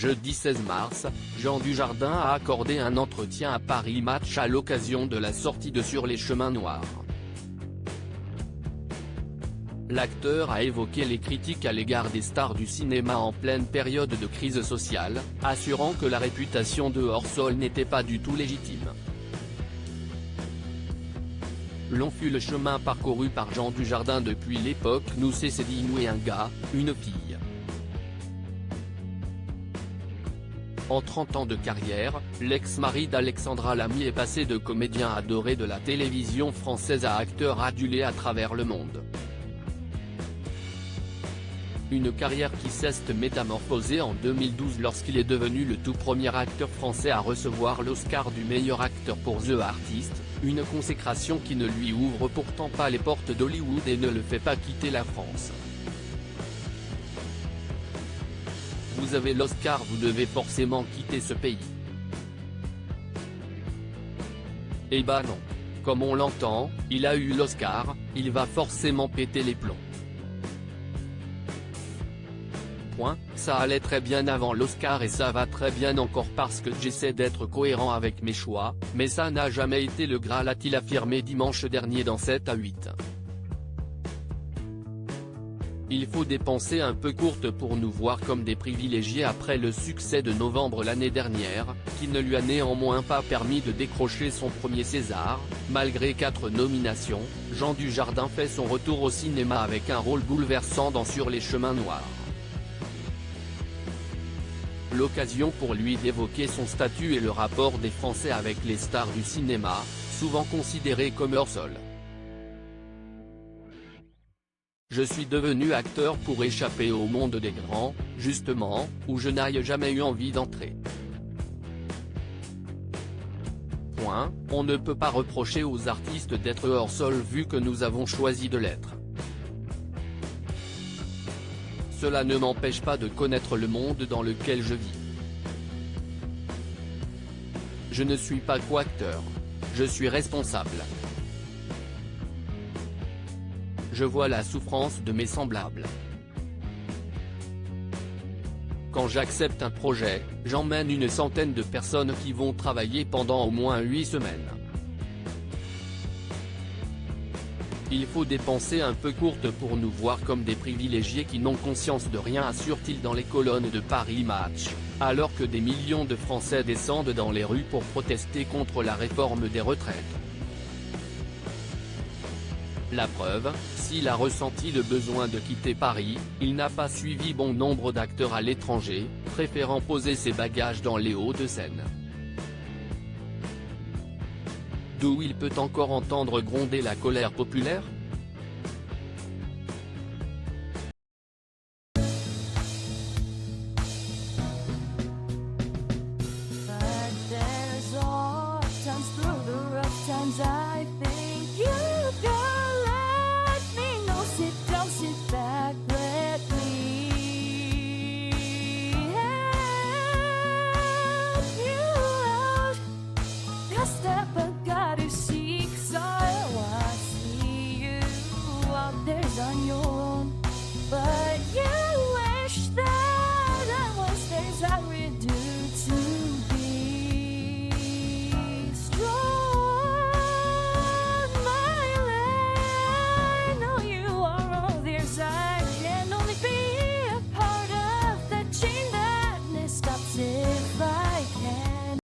Jeudi 16 mars, Jean Dujardin a accordé un entretien à Paris Match à l'occasion de la sortie de Sur les chemins noirs. L'acteur a évoqué les critiques à l'égard des stars du cinéma en pleine période de crise sociale, assurant que la réputation de hors-sol n'était pas du tout légitime. Long fut le chemin parcouru par Jean Dujardin depuis l'époque où s'est dénoué un gars, une fille. En 30 ans de carrière, l'ex-mari d'Alexandra Lamy est passé de comédien adoré de la télévision française à acteur adulé à travers le monde. Une carrière qui s'est métamorphosée en 2012 lorsqu'il est devenu le tout premier acteur français à recevoir l'Oscar du meilleur acteur pour The Artist, une consécration qui ne lui ouvre pourtant pas les portes d'Hollywood et ne le fait pas quitter la France. Vous avez l'Oscar, vous devez forcément quitter ce pays. Eh ben non. Comme on l'entend, il a eu l'Oscar, il va forcément péter les plombs. Ça allait très bien avant l'Oscar et ça va très bien encore parce que j'essaie d'être cohérent avec mes choix, mais ça n'a jamais été le Graal, a-t-il affirmé dimanche dernier dans 7 à 8. Il faut des pensées un peu courtes pour nous voir comme des privilégiés après le succès de novembre l'année dernière, qui ne lui a néanmoins pas permis de décrocher son premier César. Malgré 4 nominations, Jean Dujardin fait son retour au cinéma avec un rôle bouleversant dans Sur les chemins noirs. L'occasion pour lui d'évoquer son statut et le rapport des Français avec les stars du cinéma, souvent considérées comme hors-sol. Je suis devenu acteur pour échapper au monde des grands, justement, où je n'ai jamais eu envie d'entrer. On ne peut pas reprocher aux artistes d'être hors-sol vu que nous avons choisi de l'être. Cela ne m'empêche pas de connaître le monde dans lequel je vis. Je ne suis pas co-acteur. Je suis responsable. Je vois la souffrance de mes semblables. Quand j'accepte un projet, j'emmène une centaine de personnes qui vont travailler pendant au moins 8 semaines. Il faut des pensées un peu courtes pour nous voir comme des privilégiés qui n'ont conscience de rien, assure-t-il dans les colonnes de Paris Match, alors que des millions de Français descendent dans les rues pour protester contre la réforme des retraites. La preuve, s'il a ressenti le besoin de quitter Paris, il n'a pas suivi bon nombre d'acteurs à l'étranger, préférant poser ses bagages dans les Hauts-de-Seine. D'où il peut encore entendre gronder la colère populaire.